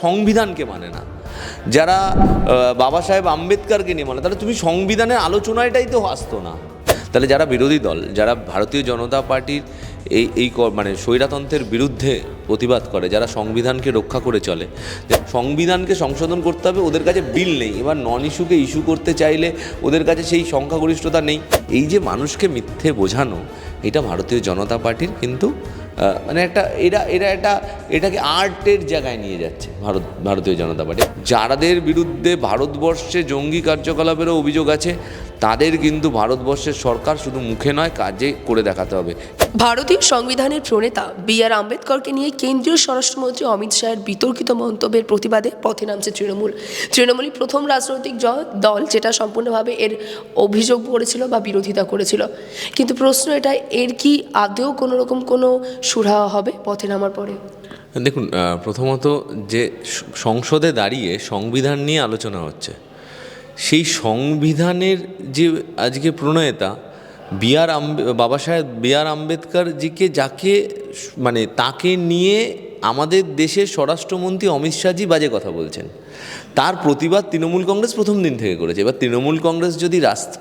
সংবিধানকে মানে না, যারা বাবা সাহেব আম্বেদকরকে নিয়ে মানে, তাহলে তুমি সংবিধানের আলোচনাটাই তো আসতো না। তাহলে যারা বিরোধী দল, যারা ভারতীয় জনতা পার্টির এই মানে স্বৈরতন্ত্রের বিরুদ্ধে প্রতিবাদ করে, যারা সংবিধানকে রক্ষা করে চলে, সংবিধানকে সংশোধন করতে হবে, ওদের কাছে বিল নেই। এবার নন ইস্যুকে ইস্যু করতে চাইলে ওদের কাছে সেই সংখ্যাগরিষ্ঠতা নেই। এই যে মানুষকে মিথ্যে বোঝানো, এটা ভারতীয় জনতা পার্টির কিন্তু মানে এটাকে আর্টের জায়গায় নিয়ে যাচ্ছে ভারতীয় জনতা পার্টি। যাদের বিরুদ্ধে ভারতবর্ষে জঙ্গি কার্যকলাপেরও অভিযোগ আছে, তাদের কিন্তু ভারতবর্ষের সরকার শুধু মুখে নয়, কাজে করে দেখাতে হবে। ভারতীয় সংবিধানের প্রণেতা বি.আর. আম্বেদকরকে নিয়ে কেন্দ্রীয় স্বরাষ্ট্রমন্ত্রী অমিত শাহের বিতর্কিত মন্তব্যের প্রতিবাদে পথে নামছে তৃণমূলই প্রথম রাজনৈতিক দল যেটা সম্পূর্ণভাবে এর অভিযোগ করেছিল বা বিরোধিতা করেছিল। কিন্তু প্রশ্ন এটা, এর কি আদৌ কোনো রকম কোনো সুরাহা হবে পথে নামার পরে? দেখুন, প্রথমত যে সংসদে দাঁড়িয়ে সংবিধান নিয়ে আলোচনা হচ্ছে, সেই সংবিধানের যে আজকে প্রণেতা বাবা সাহেব বি.আর. আম্বেদকরজিকে, যাকে মানে তাকে নিয়ে আমাদের দেশের স্বরাষ্ট্রমন্ত্রী অমিত শাহজি বাজে কথা বলছেন, তার প্রতিবাদ তৃণমূল কংগ্রেস প্রথম দিন থেকে করেছে। এবার তৃণমূল কংগ্রেস যদি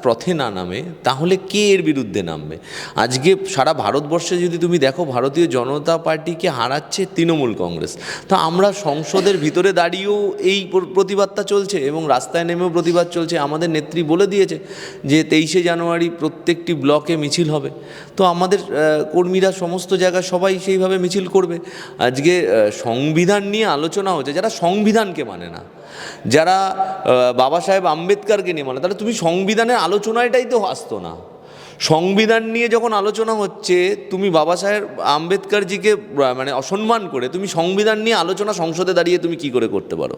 পথে না নামে, তাহলে কে এর বিরুদ্ধে নামবে? আজকে সারা ভারতবর্ষে যদি তুমি দেখো, ভারতীয় জনতা পার্টিকে হারাচ্ছে তৃণমূল কংগ্রেস। তো আমরা সংসদের ভিতরে দাঁড়িয়েও এই প্রতিবাদটা চলছে এবং রাস্তায় নেমেও প্রতিবাদ চলছে। আমাদের নেত্রী বলে দিয়েছে যে 23শে জানুয়ারি প্রত্যেকটি ব্লকে মিছিল হবে। তো আমাদের কর্মীরা সমস্ত জায়গায় সবাই সেইভাবে মিছিল করবে। আজকে সংবিধান নিয়ে আলোচনা হচ্ছে, যারা সংবিধানকে মানে না, যারা বাবা সাহেব আম্বেদকরকে নিয়ে মানে, তাহলে তুমি সংবিধানের আলোচনাটাই তো আসতো না। সংবিধান নিয়ে যখন আলোচনা হচ্ছে, তুমি বাবা সাহেব আম্বেদকরজিকে মানে অসম্মান করে তুমি সংবিধান নিয়ে আলোচনা সংসদে দাঁড়িয়ে তুমি কি করে করতে পারো?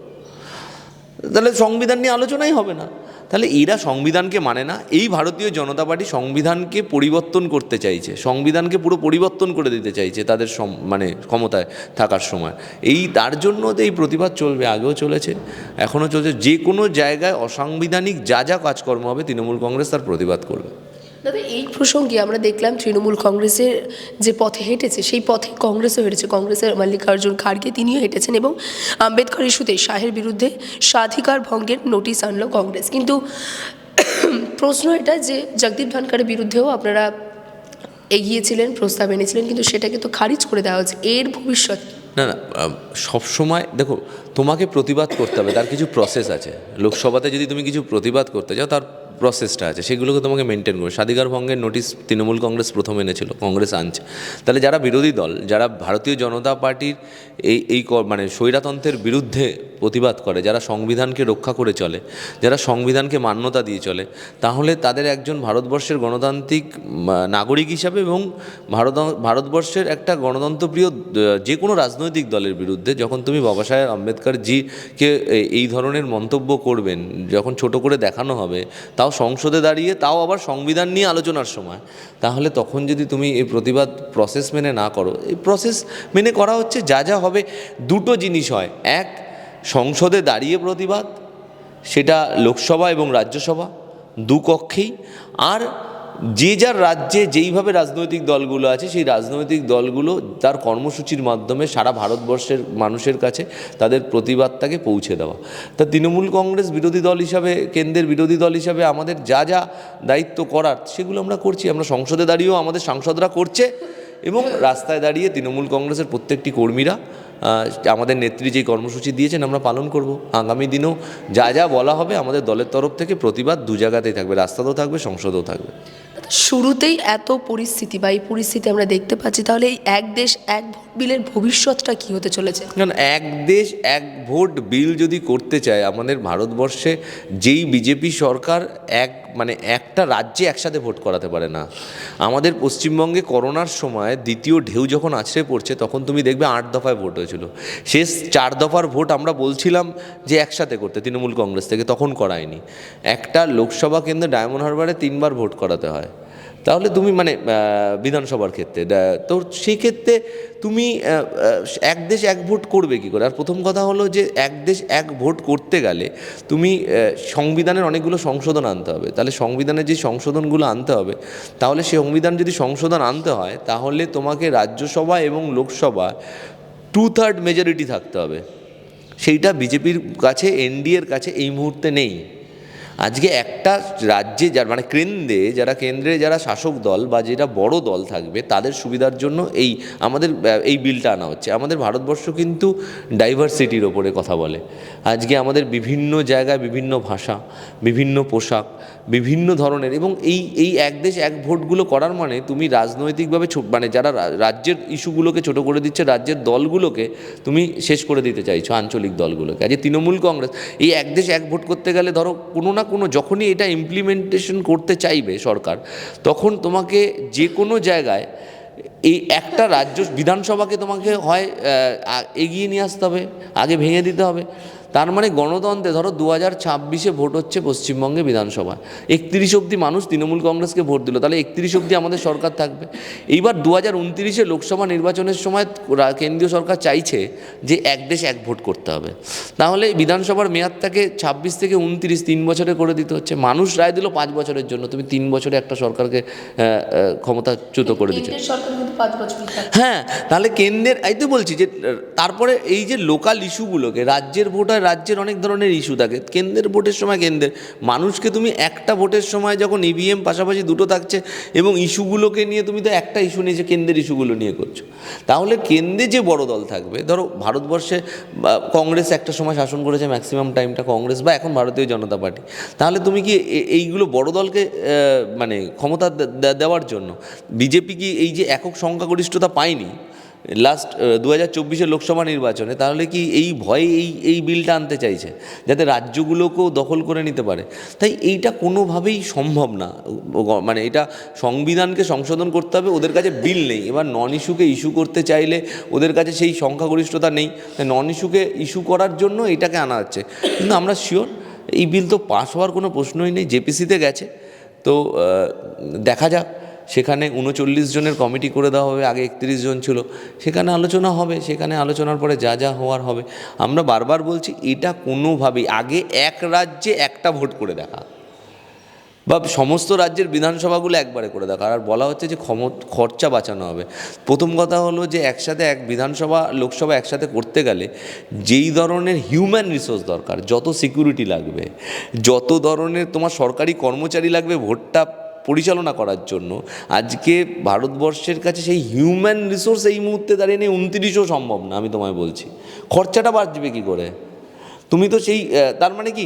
তাহলে সংবিধান নিয়ে আলোচনাই হবে না। তাহলে এরা সংবিধানকে মানে না। এই ভারতীয় জনতা পার্টি সংবিধানকে পরিবর্তন করতে চাইছে, সংবিধানকে পুরো পরিবর্তন করে দিতে চাইছে তাদের মানে ক্ষমতায় থাকার সময়। তার জন্য তো এই প্রতিবাদ চলবে, আগেও চলেছে, এখনও চলছে। যে কোনো জায়গায় অসাংবিধানিক যা কাজকর্ম হবে, তৃণমূল কংগ্রেস তার প্রতিবাদ করবে। দাদা, এই প্রসঙ্গে আমরা দেখলাম তৃণমূল কংগ্রেসের যে পথে হেঁটেছে, সেই পথে কংগ্রেসও হেঁটেছে। কংগ্রেসের মল্লিকার্জুন খাড়গে তিনিও হেঁটেছেন এবং আম্বেদকর ইস্যুতে শাহের বিরুদ্ধে স্বাধিকার ভঙ্গের নোটিশ আনলো কংগ্রেস। কিন্তু প্রশ্ন এটা যে জগদীপ ধনখড়ের বিরুদ্ধেও আপনারা এগিয়েছিলেন, প্রস্তাব এনেছিলেন, কিন্তু সেটাকে তো খারিজ করে দেওয়া হচ্ছে। এর ভবিষ্যৎ না, সবসময় দেখো, তোমাকে প্রতিবাদ করতে হবে, তার কিছু প্রসেস আছে। লোকসভাতে যদি তুমি কিছু প্রতিবাদ করতে যাও, তার প্রসেসটা আছে, সেগুলোকে তোমাকে মেনটেন করবে। স্বাধিকার ভঙ্গের নোটিশ তৃণমূল কংগ্রেস প্রথম এনেছিল, কংগ্রেস আনছে। তাহলে যারা বিরোধী দল, যারা ভারতীয় জনতা পার্টির এই মানে স্বৈরতন্ত্রের বিরুদ্ধে প্রতিবাদ করে, যারা সংবিধানকে রক্ষা করে চলে, যারা সংবিধানকে মান্যতা দিয়ে চলে, তাহলে তাদের একজন ভারতবর্ষের গণতান্ত্রিক নাগরিক হিসাবে এবং ভারতবর্ষের একটা গণতন্ত্রপ্রিয় যে কোনো রাজনৈতিক দলের বিরুদ্ধে যখন তুমি বাবা সাহেব আম্বেদকরজিকে এই ধরনের মন্তব্য করবেন, যখন ছোট করে দেখানো হবে, তাও সংসদে দাঁড়িয়ে, তাও আবার সংবিধান নিয়ে আলোচনার সময়, তাহলে তখন যদি তুমি এই প্রতিবাদ প্রসেস মেনে না করো, এই প্রসেস মেনে করা হচ্ছে, যা হবে দুটো জিনিস হয়। এক, সংসদে দাঁড়িয়ে প্রতিবাদ, সেটা লোকসভা এবং রাজ্যসভা দুকক্ষেই। আর যে যার রাজ্যে যেইভাবে রাজনৈতিক দলগুলো আছে, সেই রাজনৈতিক দলগুলো তার কর্মসূচির মাধ্যমে সারা ভারতবর্ষের মানুষের কাছে তাদের প্রতিবাদটাকে পৌঁছে দেওয়া। তা তৃণমূল কংগ্রেস বিরোধী দল হিসাবে, কেন্দ্রের বিরোধী দল হিসাবে আমাদের যা দায়িত্ব করার, সেগুলো আমরা করছি। আমরা সংসদে দাঁড়িয়েও আমাদের সাংসদরা করছে এবং রাস্তায় দাঁড়িয়ে তৃণমূল কংগ্রেসের প্রত্যেকটি কর্মীরা আমাদের নেত্রী যে কর্মসূচি দিয়েছেন আমরা পালন করব। আগামী দিনেও যা বলা হবে আমাদের দলের তরফ থেকে প্রতিবাদ দু জায়গাতেই থাকবে, রাস্তাতেও থাকবে, সংসদেও থাকবে। শুরুতেই এত পরিস্থিতি বা এই পরিস্থিতি আমরা দেখতে পাচ্ছি, তাহলে এই এক দেশ এক ভোট বিলের ভবিষ্যৎটা কি হতে চলেছে? কারণ এক দেশ এক ভোট বিল যদি করতে চায়, আমাদের ভারতবর্ষে যেই বিজেপি সরকার মানে একটা রাজ্যে একসাথে ভোট করাতে পারে না। আমাদের পশ্চিমবঙ্গে করোনার সময় দ্বিতীয় ঢেউ যখন আছড়ে পড়ছে, তখন তুমি দেখবে 8 দফায় ভোট হয়েছিল। শেষ 4 দফার ভোট আমরা বলছিলাম যে একসাথে করতে, তৃণমূল কংগ্রেস থেকে, তখন করায়নি। একটা লোকসভা কেন্দ্রে ডায়মন্ড হারবারে 3 বার ভোট করাতে হয়। তাহলে তুমি মানে বিধানসভার ক্ষেত্রে, তো সেই ক্ষেত্রে তুমি এক দেশ এক ভোট করবে কী করে? আর প্রথম কথা হলো যে এক দেশ এক ভোট করতে গেলে তুমি সংবিধানের অনেকগুলো সংশোধন আনতে হবে। তাহলে সংবিধানের যে সংশোধনগুলো আনতে হবে, তাহলে সেই সংবিধান যদি সংশোধন আনতে হয়, তাহলে তোমাকে রাজ্যসভা এবং লোকসভা 2/3 মেজরিটি থাকতে হবে। সেইটা বিজেপির কাছে, এনডিএর কাছে এই মুহূর্তে নেই। আজকে একটা রাজ্যে যার মানে কেন্দ্রে যারা শাসক দল বা যেটা বড় দল থাকবে তাদের সুবিধার জন্য আমাদের এই বিলটা আনা হচ্ছে। আমাদের ভারতবর্ষ কিন্তু ডাইভার্সিটির ওপরে কথা বলে। আজকে আমাদের বিভিন্ন জায়গায় বিভিন্ন ভাষা, বিভিন্ন পোশাক, বিভিন্ন ধরনের, এবং এই এক দেশ এক ভোটগুলো করার মানে তুমি রাজনৈতিকভাবে মানে যারা রাজ্যের ইস্যুগুলোকে ছোট করে দিচ্ছে, রাজ্যের দলগুলোকে তুমি শেষ করে দিতে চাইছো, আঞ্চলিক দলগুলোকে। আজকে তৃণমূল কংগ্রেস এই এক দেশ এক ভোট করতে গেলে ধরো কোনো না কোনো, যখনই এটা ইমপ্লিমেন্টেশন করতে চাইবে সরকার, তখন তোমাকে যে কোনো জায়গায় এই একটা রাজ্য বিধানসভাকে তোমাকে হয় এগিয়ে নিয়ে আসতে হবে, আগে ভেঙে দিতে হবে। তার মানে গণতন্ত্রে ধরো 2026-এ ভোট হচ্ছে পশ্চিমবঙ্গে বিধানসভায়, 31 অবধি মানুষ তৃণমূল কংগ্রেসকে ভোট দিল, তাহলে 31 অবধি আমাদের সরকার থাকবে। এইবার 2029-এ লোকসভা নির্বাচনের সময় কেন্দ্রীয় সরকার চাইছে যে এক দেশ এক ভোট করতে হবে, তাহলে বিধানসভার মেয়াদটাকে 26 থেকে 29 3 বছরে করে দিতে হচ্ছে। মানুষ রায় দিল 5 বছরের জন্য, তুমি 3 বছরে একটা সরকারকে ক্ষমতাচ্যুত করে দিচ্ছে। হ্যাঁ, তাহলে কেন্দ্রের, এই তো বলছি যে তারপরে এই যে লোকাল ইস্যুগুলোকে, রাজ্যের ভোট হয়, রাজ্যের অনেক ধরনের ইস্যু থাকে, কেন্দ্রের ভোটের সময় কেন্দ্রের মানুষকে তুমি একটা ভোটের সময় যখন ইভিএম পাশাপাশি দুটো থাকছে এবং ইস্যুগুলোকে নিয়ে তুমি তো একটা ইস্যু নিয়ে যে কেন্দ্রের ইস্যুগুলো নিয়ে করছো, তাহলে কেন্দ্রে যে বড় দল থাকবে, ধরো ভারতবর্ষে কংগ্রেস একটা সময় শাসন করেছে ম্যাক্সিমাম টাইমটা কংগ্রেস বা এখন ভারতীয় জনতা পার্টি, তাহলে তুমি কি এইগুলো বড় দলকে মানে ক্ষমতা দেওয়ার জন্য বিজেপি কি এই যে একক সংখ্যাগরিষ্ঠতা পায়নি লাস্ট 2024-এর লোকসভা নির্বাচনে, তাহলে কি এই ভয়ে এই বিলটা আনতে চাইছে যাতে রাজ্যগুলোকেও দখল করে নিতে পারে? তাই এইটা কোনোভাবেই সম্ভব না। মানে এটা সংবিধানকে সংশোধন করতে হবে, ওদের কাছে বিল নেই। এবার নন ইস্যুকে ইস্যু করতে চাইলে ওদের কাছে সেই সংখ্যাগরিষ্ঠতা নেই, নন ইস্যুকে ইস্যু করার জন্য এটাকে আনা হচ্ছে। কিন্তু আমরা শিওর এই বিল তো পাস হওয়ার কোনো প্রশ্নই নেই, জেপিসিতে গেছে, তো দেখা যাক। সেখানে 39 জনের কমিটি করে দেওয়া হবে, আগে 31 জন ছিল, সেখানে আলোচনা হবে, সেখানে আলোচনার পরে যা যা হওয়ার হবে। আমরা বারবার বলছি এটা কোনোভাবেই আগে এক রাজ্যে একটা ভোট করে দেখা বা সমস্ত রাজ্যের বিধানসভাগুলো একবারে করে দেখা। আর বলা হচ্ছে যে খরচা বাঁচানো হবে। প্রথম কথা হলো যে একসাথে এক বিধানসভা লোকসভা একসাথে করতে গেলে যেই ধরনের হিউম্যান রিসোর্স দরকার, যত সিকিউরিটি লাগবে, যত ধরনের তোমার সরকারি কর্মচারী লাগবে ভোটটা পরিচালনা করার জন্য, আজকে ভারতবর্ষের কাছে সেই হিউম্যান রিসোর্স এই মুহূর্তে দাঁড়িয়ে নেই। 29ও সম্ভব না, আমি তোমায় বলছি। খরচাটা বাঁচবে কী করে? তুমি তো সেই তার মানে কি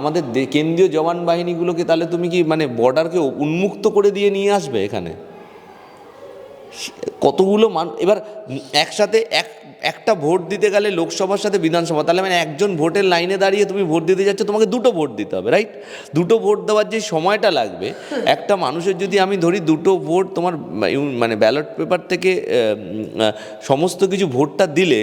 আমাদের কেন্দ্রীয় জওয়ান বাহিনীগুলোকে তাহলে তুমি কি মানে বর্ডারকে উন্মুক্ত করে দিয়ে নিয়ে আসবে এখানে? কতগুলো এবার একসাথে একটা ভোট দিতে গেলে লোকসভার সাথে বিধানসভা, তাহলে মানে একজন ভোটের লাইনে দাঁড়িয়ে তুমি ভোট দিতে যাচ্ছ, তোমাকে দুটো ভোট দিতে হবে, রাইট? দুটো ভোট দেওয়ার যে সময়টা লাগবে একটা মানুষের, যদি আমি ধরি দুটো ভোট তোমার মানে ব্যালট পেপার থেকে সমস্ত কিছু ভোটটা দিলে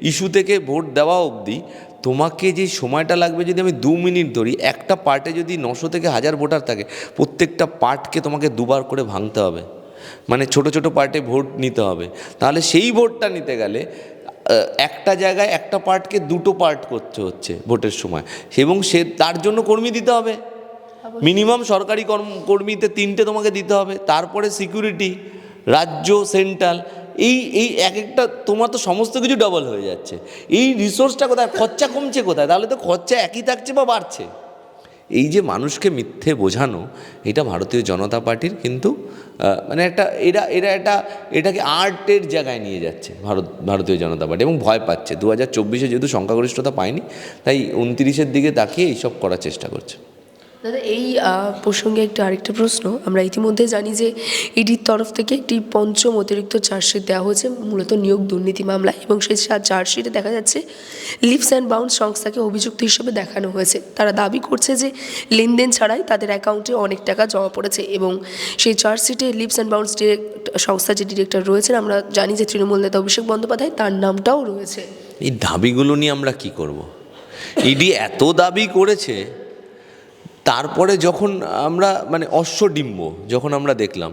ইস্যু থেকে ভোট দেওয়া অবধি তোমাকে যে সময়টা লাগবে, যদি আমি 2 মিনিট ধরি, একটা পার্টে যদি 900 থেকে 1000 ভোটার থাকে, প্রত্যেকটা পার্টকে তোমাকে দুবার করে ভাঙতে হবে, মানে ছোট ছোট পার্টে ভোট নিতে হবে। তাহলে সেই ভোটটা নিতে গেলে একটা জায়গায় একটা পার্টকে দুটো পার্ট করতে হচ্ছে ভোটের সময়, এবং তার জন্য কর্মী দিতে হবে, মিনিমাম সরকারি কর্মীতে 3টে তোমাকে দিতে হবে, তারপরে সিকিউরিটি, রাজ্য, সেন্ট্রাল, এই এক একটা তোমার তো সমস্ত কিছু ডবল হয়ে যাচ্ছে। এই রিসোর্সটা কোথায়? খরচা কমছে কোথায়? তাহলে তো খরচা একই থাকছে বা বাড়ছে। এই যে মানুষকে মিথ্যে বোঝানো, এটা ভারতীয় জনতা পার্টির কিন্তু মানে এটাকে আর্টের জায়গায় নিয়ে যাচ্ছে ভারতীয় জনতা পার্টি, এবং ভয় পাচ্ছে। 2024-এ যেহেতু সংখ্যাগরিষ্ঠতা পায়নি, তাই 29-এর দিকে তাকিয়ে এইসব করার চেষ্টা করছে। দাদা, এই প্রসঙ্গে আরেকটা প্রশ্ন। আমরা ইতিমধ্যে জানি যে ইডির তরফ থেকে একটি পঞ্চম অতিরিক্ত চার্জশিট দেওয়া হয়েছে মূলত নিয়োগ দুর্নীতি মামলায়, এবং সেই চার্জশিটে দেখা যাচ্ছে লিপস অ্যান্ড বাউন্স সংস্থাকে অভিযুক্ত হিসেবে দেখানো হয়েছে। তারা দাবি করছে যে লেনদেন ছাড়াই তাদের অ্যাকাউন্টে অনেক টাকা জমা পড়েছে, এবং সেই চার্জশিটে লিপস অ্যান্ড বাউন্স সংস্থার যে ডিরেক্টর রয়েছেন, আমরা জানি যে তৃণমূল নেতা অভিষেক বন্দ্যোপাধ্যায়, তার নামটাও রয়েছে। এই দাবিগুলো নিয়ে আমরা কি করব? ইডি এত দাবি করেছে, তারপরে যখন আমরা মানে অশ্বডিম্ব যখন আমরা দেখলাম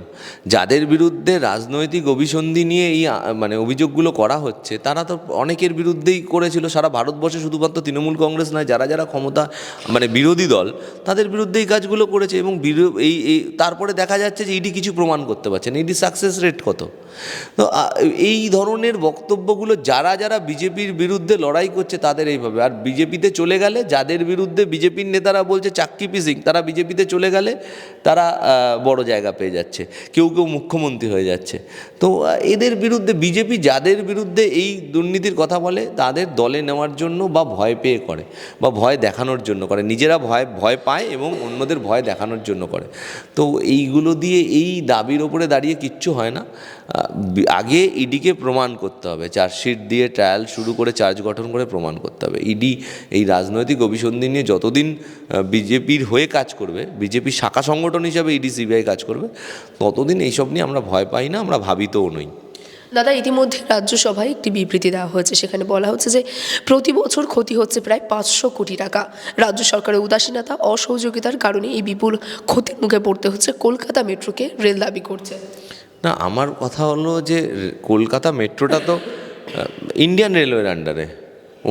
যাদের বিরুদ্ধে রাজনৈতিক অভিসন্ধি নিয়ে এই মানে অভিযোগগুলো করা হচ্ছে, তারা তো অনেকের বিরুদ্ধেই করেছিল। সারা ভারতবর্ষে শুধুমাত্র তৃণমূল কংগ্রেস নয়, যারা যারা ক্ষমতা মানে বিরোধী দল তাদের বিরুদ্ধে এই কাজগুলো করেছে। এবং এই তারপরে দেখা যাচ্ছে যে ইডি কিছু প্রমাণ করতে পারছে না। ইডি সাকসেস রেট কত? তো এই ধরনের বক্তব্যগুলো যারা যারা বিজেপির বিরুদ্ধে লড়াই করছে তাদের এইভাবে, আর বিজেপিতে চলে গেলে যাদের বিরুদ্ধে বিজেপির নেতারা বলছে চাক্কি পিসিং, তারা বিজেপিতে চলে গেলে তারা বড় জায়গা পেয়ে যাচ্ছে, কেউ কেউ মুখ্যমন্ত্রী হয়ে যাচ্ছে। তো এদের বিরুদ্ধে বিজেপি যাদের বিরুদ্ধে এই দুর্নীতির কথা বলে তাদের দলে নেওয়ার জন্য বা ভয় পেয়ে করে বা ভয় দেখানোর জন্য করে, নিজেরা ভয় পায় এবং অন্যদের ভয় দেখানোর জন্য করে। তো এইগুলো দিয়ে এই দাবির ওপরে দাঁড়িয়ে কিচ্ছু হয় না। আগে ইডিকে প্রমাণ করতে হবে, চার্জশিট দিয়ে ট্রায়াল শুরু করে চার্জ গঠন করে প্রমাণ করতে হবে। ইডি এই রাজনৈতিক অভিসন্ধি নিয়ে যতদিন বিজেপির হয়ে কাজ করবে, বিজেপির শাখা সংগঠন হিসাবে ইডি সিবিআই কাজ করবে, ততদিন এইসব নিয়ে আমরা ভয় পাই না, আমরা ভাবিতও নই। দাদা, ইতিমধ্যে রাজ্যসভায় একটি বিবৃতি দেওয়া হয়েছে, সেখানে বলা হচ্ছে যে প্রতি বছর ক্ষতি হচ্ছে প্রায় 500 কোটি টাকা। রাজ্য সরকারের উদাসীনতা, অসহযোগিতার কারণে এই বিপুল ক্ষতির মুখে পড়তে হচ্ছে কলকাতা মেট্রোকে, রেল দাবি করছে। না, আমার কথা হলো যে কলকাতা মেট্রোটা তো ইন্ডিয়ান রেলওয়ের আন্ডারে,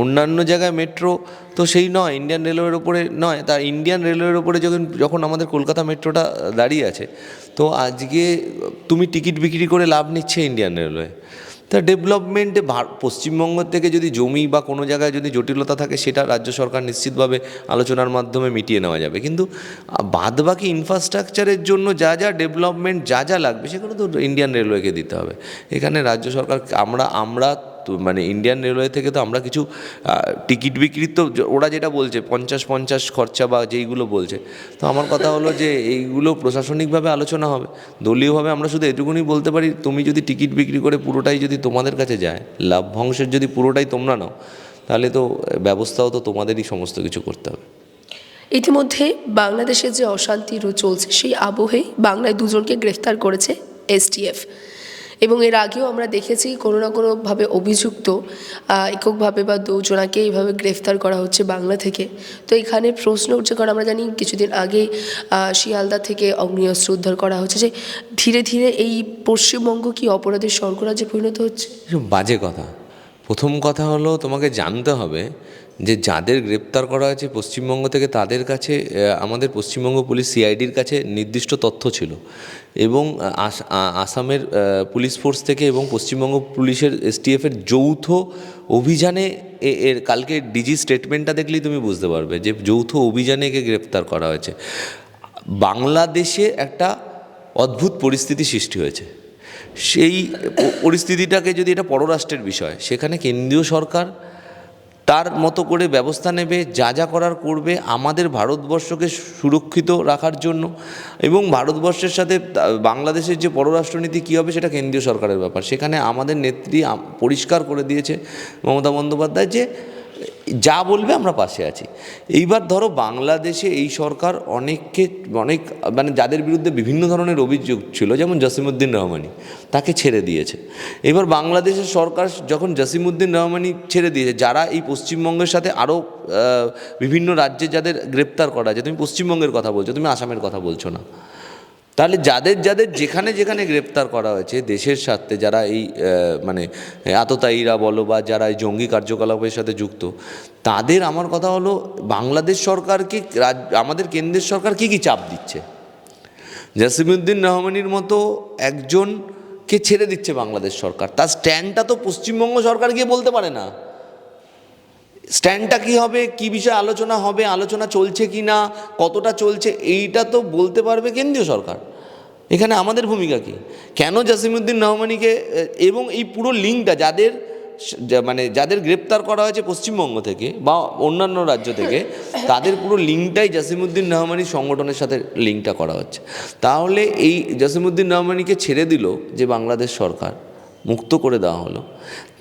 অন্যান্য জায়গায় মেট্রো তো সেই নয়, ইন্ডিয়ান রেলওয়ের ওপরে নয়। তা ইন্ডিয়ান রেলওয়ের ওপরে যখন আমাদের কলকাতা মেট্রোটা দাঁড়িয়ে আছে, তো আজকে তুমি টিকিট বিক্রি করে লাভ নিচ্ছে ইন্ডিয়ান রেলওয়ে। তা ডেভেলপমেন্টে পশ্চিমবঙ্গ থেকে যদি জমি বা কোনো জায়গায় যদি জটিলতা থাকে, সেটা রাজ্য সরকার নিশ্চিতভাবে আলোচনার মাধ্যমে মিটিয়ে নেওয়া যাবে। কিন্তু বাদবাকি ইনফ্রাস্ট্রাকচারের জন্য যা যা ডেভেলপমেন্ট যা যা লাগবে সেগুলো তো ইন্ডিয়ান রেলওয়েকে দিতে হবে। এখানে রাজ্য সরকার আমরা তো মানে ইন্ডিয়ান রেলওয়ে থেকে তো আমরা কিছু টিকিট বিক্রির তো ওরা যেটা বলছে 50-50 খরচা বা যেইগুলো বলছে, তো আমার কথা হলো যে এইগুলো প্রশাসনিকভাবে আলোচনা হবে। দলীয়ভাবে আমরা শুধু এটুকুনি বলতে পারি, তুমি যদি টিকিট বিক্রি করে পুরোটাই যদি তোমাদের কাছে যায়, লাভ্যাংশের যদি পুরোটাই তোমরা নাও, তাহলে তো ব্যবস্থাও তো তোমাদেরই সমস্ত কিছু করতে হবে। ইতিমধ্যে বাংলাদেশের যে অশান্তি চলছে সেই আবহে বাংলায় দুজনকে গ্রেফতার করেছে এসটিএফ, এবং এর আগেও আমরা দেখেছি কোনো না কোনোভাবে অভিযুক্ত এককভাবে বা দুজনাকে এইভাবে গ্রেফতার করা হচ্ছে বাংলা থেকে। তো এখানে প্রশ্ন উঠছে, কারণ আমরা জানি কিছুদিন আগে শিয়ালদা থেকে অগ্নিঅস্ত্র উদ্ধার করা হচ্ছে, যে ধীরে ধীরে এই পশ্চিমবঙ্গ কি অপরাধের স্বর্গরাজ্যে পরিণত হচ্ছে? বাজে কথা। প্রথম কথা হলো তোমাকে জানতে হবে যে যাদের গ্রেপ্তার করা হয়েছে পশ্চিমবঙ্গ থেকে, তাদের কাছে আমাদের পশ্চিমবঙ্গ পুলিশ সিআইডির কাছে নির্দিষ্ট তথ্য ছিল, এবং আসামের পুলিশ ফোর্স থেকে এবং পশ্চিমবঙ্গ পুলিশের এসটিএফের যৌথ অভিযানে এর কালকে ডিজি স্টেটমেন্টটা দেখলেই তুমি বুঝতে পারবে যে যৌথ অভিযানে একে গ্রেপ্তার করা হয়েছে। বাংলাদেশে একটা অদ্ভুত পরিস্থিতি সৃষ্টি হয়েছে। সেই পরিস্থিতিটাকে যদি, এটা পররাষ্ট্রের বিষয়, সেখানে কেন্দ্রীয় সরকার তার মতো করে ব্যবস্থা নেবে, যা যা করার করবে আমাদের ভারতবর্ষকে সুরক্ষিত রাখার জন্য। এবং ভারতবর্ষের সাথে বাংলাদেশের যে পররাষ্ট্রনীতি কী হবে সেটা কেন্দ্রীয় সরকারের ব্যাপার। সেখানে আমাদের নেত্রী পরিষ্কার করে দিয়েছে মমতা বন্দ্যোপাধ্যায় যে যা বলবে আমরা পাশে আছি। এইবার ধরো বাংলাদেশে এই সরকার অনেক মানে যাদের বিরুদ্ধে বিভিন্ন ধরনের অভিযোগ ছিল, যেমন জসিমউদ্দিন রহমানি, তাকে ছেড়ে দিয়েছে। এবার বাংলাদেশের সরকার যখন জসিমউদ্দিন রহমানি ছেড়ে দিয়েছে, যারা এই পশ্চিমবঙ্গের সাথে আরও বিভিন্ন রাজ্যে যাদের গ্রেপ্তার করা আছে, তুমি পশ্চিমবঙ্গের কথা বলছো, তুমি আসামের কথা বলছো না, তাহলে যাদের যাদের যেখানে যেখানে গ্রেপ্তার করা হয়েছে দেশের স্বার্থে, যারা এই মানে আততায়ীরা বলো বা যারা এই জঙ্গি কার্যকলাপের সাথে যুক্ত, তাদের আমার কথা হলো বাংলাদেশ সরকারকে আমাদের কেন্দ্রের সরকার কী কী চাপ দিচ্ছে। জসিমউদ্দিন রহমানির মতো একজনকে ছেড়ে দিচ্ছে বাংলাদেশ সরকার, তার স্ট্যান্ডটা তো পশ্চিমবঙ্গ সরকার গিয়ে বলতে পারে না। স্ট্যান্ডটা কী হবে, কী বিষয়ে আলোচনা হবে, আলোচনা চলছে কি না, কতটা চলছে, এইটা তো বলতে পারবে কেন্দ্রীয় সরকার। এখানে আমাদের ভূমিকা কী? কেন জসিমউদ্দিন রহমানিকে এবং এই পুরো লিঙ্কটা যাদের গ্রেপ্তার করা হয়েছে পশ্চিমবঙ্গ থেকে বা অন্যান্য রাজ্য থেকে, তাদের পুরো লিঙ্কটাই জসিমউদ্দিন রহমানির সংগঠনের সাথে লিঙ্কটা করা হচ্ছে। তাহলে এই জসিমউদ্দিন রহমানিকে ছেড়ে দিল যে বাংলাদেশ সরকার, মুক্ত করে দেওয়া হলো,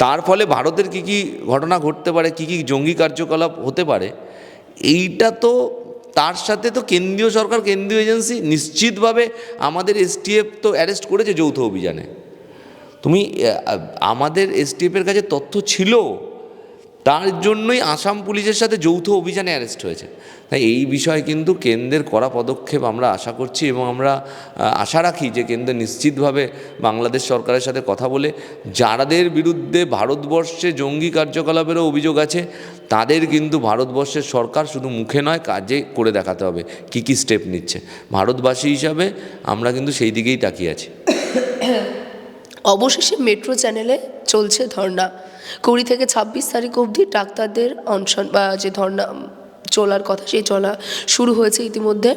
তার ফলে ভারতের কী কী ঘটনা ঘটতে পারে, কী কী জঙ্গি কার্যকলাপ হতে পারে, এইটা তো তার সাথে তো কেন্দ্রীয় সরকার, কেন্দ্রীয় এজেন্সি নিশ্চিতভাবে আমাদের এসটিএফ তো অ্যারেস্ট করেছে যৌথ অভিযানে। তুমি আমাদের এসটিএফের কাছে তথ্য ছিল, তার জন্যই আসাম পুলিশের সাথে যৌথ অভিযানে অ্যারেস্ট হয়েছে। তাই এই বিষয়ে কিন্তু কেন্দ্রের কড়া পদক্ষেপ আমরা আশা করছি এবং আমরা আশা রাখি যে কেন্দ্র নিশ্চিতভাবে বাংলাদেশ সরকারের সাথে কথা বলে যাদের বিরুদ্ধে ভারতবর্ষে জঙ্গি কার্যকলাপেরও অভিযোগ আছে তাদের কিন্তু ভারতবর্ষের সরকার শুধু মুখে নয় কাজে করে দেখাতে হবে কী কী স্টেপ নিচ্ছে। ভারতবাসী হিসাবে আমরা কিন্তু সেই দিকেই তাকিয়ে আছি। অবশেষে মেট্রো চ্যানেলে চলছে ধর্ণা। 20 থেকে 26 তারিখ অবধি ডাক্তারদের অনশন বা যে ধর্ণা চলার কথা সেই চলা শুরু হয়েছে ইতিমধ্যে।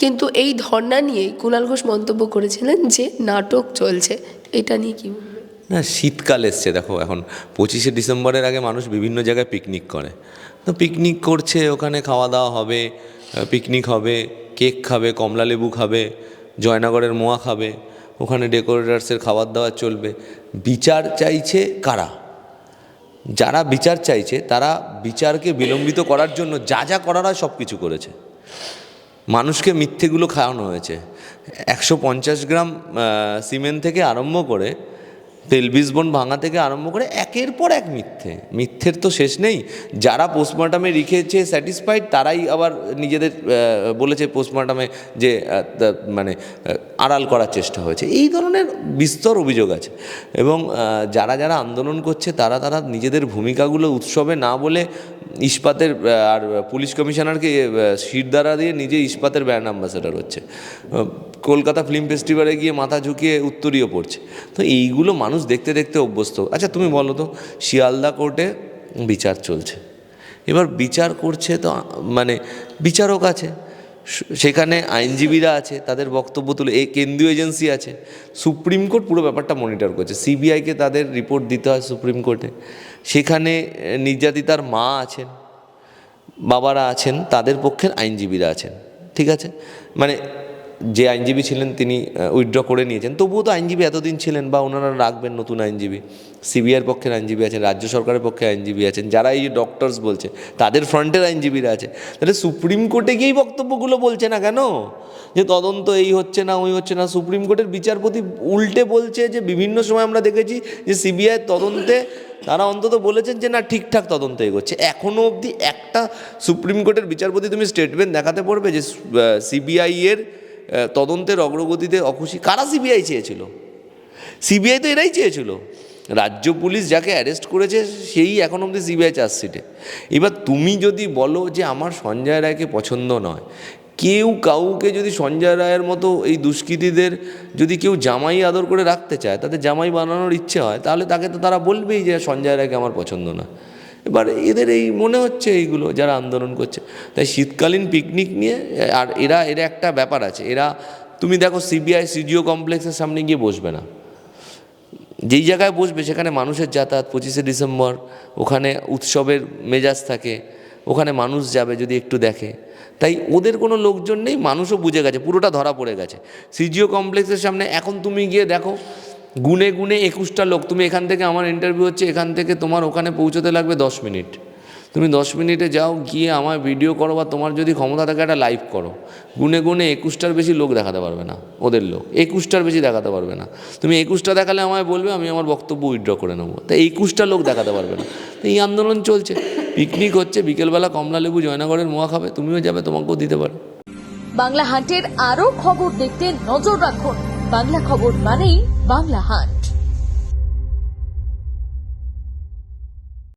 কিন্তু এই ধর্ণা নিয়ে কুণাল ঘোষ মন্তব্য করেছিলেন যে নাটক চলছে। এটা নিয়ে কি বলবেন? না, শীতকাল এসছে, দেখো এখন 25শে ডিসেম্বরের আগে মানুষ বিভিন্ন জায়গায় পিকনিক করে, তো পিকনিক করছে, ওখানে খাওয়া দাওয়া হবে, পিকনিক হবে, কেক খাবে, কমলা লেবু খাবে, জয়নগরের মোয়া খাবে, ওখানে ডেকোরেটার্সের খাবার দাবার চলবে। বিচার চাইছে কারা? যারা বিচার চাইছে তারা বিচারকে বিলম্বিত করার জন্য যা যা করার হয় সব কিছু করেছে। মানুষকে মিথ্যেগুলো খাওয়ানো হয়েছে। 150 গ্রাম সিমেন্ট থেকে আরম্ভ করে পেলভিস বোন ভাঙা থেকে আরম্ভ করে একের পর এক মিথ্যের তো শেষ নেই। যারা পোস্টমর্টমে রেখেছে স্যাটিসফাইড তারাই আবার নিজেদের বলেছে পোস্টমর্টমে যে মানে আড়াল করার চেষ্টা হয়েছে। এই ধরনের বিস্তর অভিযোগ আছে এবং যারা যারা আন্দোলন করছে তারা নিজেদের ভূমিকাগুলো উৎসবে না বলে ইস্পাতের আর পুলিশ কমিশনারকে শিরদাঁড়া দিয়ে নিজে ইস্পাতের ব্র্যান্ড অ্যাম্বাসেডর হচ্ছে, কলকাতা ফিল্ম ফেস্টিভ্যালে গিয়ে মাথা ঝুঁকিয়ে উত্তরীয় পড়ছে। তো এইগুলো মানুষ দেখতে দেখতে অভ্যস্ত। আচ্ছা তুমি বলো তো, শিয়ালদা কোর্টে বিচার চলছে, এবার বিচার করছে তো মানে বিচারক আছে, সেখানে আইনজীবীরা আছে, তাদের বক্তব্য তুলে এই কেন্দ্রীয় এজেন্সি আছে, সুপ্রিম কোর্ট পুরো ব্যাপারটা মনিটর করছে, সিবিআইকে তাদের রিপোর্ট দিতে হয় সুপ্রিম কোর্টে, সেখানে নির্যাতিতার মা আছেন, বাবারা আছেন, তাদের পক্ষের আইনজীবীরা আছেন, ঠিক আছে, মানে যে আইনজীবী ছিলেন তিনি উইথড্র করে নিয়েছেন, তবুও তো আইনজীবী এতদিন ছিলেন বা ওনারা রাখবেন নতুন আইনজীবী। সিবিআইয়ের পক্ষের আইনজীবী আছেন, রাজ্য সরকারের পক্ষে আইনজীবী আছেন, যারা এই যে ডক্টরস বলছে তাদের ফ্রন্টের আইনজীবীরা আছে। তাহলে সুপ্রিম কোর্টে গিয়েই বক্তব্যগুলো বলছে না কেন যে তদন্ত এই হচ্ছে না ওই হচ্ছে না? সুপ্রিম কোর্টের বিচারপতি উল্টে বলছে যে বিভিন্ন সময় আমরা দেখেছি যে সিবিআই তদন্তে তারা অন্তত বলেছেন যে না ঠিকঠাক তদন্ত এগোচ্ছে। এখনও অবধি একটা সুপ্রিম কোর্টের বিচারপতি তুমি স্টেটমেন্ট দেখাতে পারবে যে সিবিআইয়ের তদন্তের অগ্রগতিতে অখুশি? কারা সিবিআই চেয়েছিল? সিবিআই তো এরাই চেয়েছিল। রাজ্য পুলিশ যাকে অ্যারেস্ট করেছে সেই এখন অবধি সিবিআই চার্জশিটে। এবার তুমি যদি বলো যে আমার সঞ্জয় রায়কে পছন্দ নয়, কেউ কাউকে যদি সঞ্জয় রায়ের মতো এই দুষ্কৃতীদের যদি কেউ জামাই আদর করে রাখতে চায়, তাদের জামাই বানানোর ইচ্ছে হয়, তাহলে তাকে তো তারা বলবেই যে সঞ্জয় রায়কে আমার পছন্দ না। এবার এদের এই মনে হচ্ছে এইগুলো যারা আন্দোলন করছে। তাই শীতকালীন পিকনিক নিয়ে আর এরা একটা ব্যাপার আছে, এরা তুমি দেখো সিবিআই সিজিও কমপ্লেক্সের সামনে গিয়ে বসবে না, যেই জায়গায় বসবে সেখানে মানুষের যাতায়াত। 25শে ডিসেম্বর ওখানে উৎসবের মেজাজ থাকে, ওখানে মানুষ যাবে যদি একটু দেখে। তাই ওদের কোনো লোকজন নেই, মানুষও বুঝে গেছে, পুরোটা ধরা পড়ে গেছে। সিজিও কমপ্লেক্সের সামনে এখন তুমি গিয়ে দেখো গুনে 21টা লোক। তুমি এখান থেকে, আমার ইন্টারভিউ হচ্ছে এখান থেকে, তোমার ওখানে পৌঁছতে লাগবে 10 মিনিট। তুমি 10 মিনিটে যাও, গিয়ে আমার ভিডিও করো বা তোমার যদি ক্ষমতা থাকে একটা লাইভ করো, গুনে 21টার বেশি লোক দেখাতে পারবে না, ওদের লোক 21টার বেশি দেখাতে পারবে না। তুমি 21টা দেখালে আমায় বলবে, আমি আমার বক্তব্য উইথড্র করে নেবো। তাই 21টা লোক দেখাতে পারবে না। তো এই আন্দোলন চলছে, পিকনিক হচ্ছে, বিকেলবেলা কমলা লেবু জয়নগরের মোয়া খাবে, তুমিও যাবে, তোমাকেও দিতে পারো। বাংলা হান্টের আরো খবর দেখতে নজর রাখুন। বাংলা খবর মানেই বাংলা হান্ট।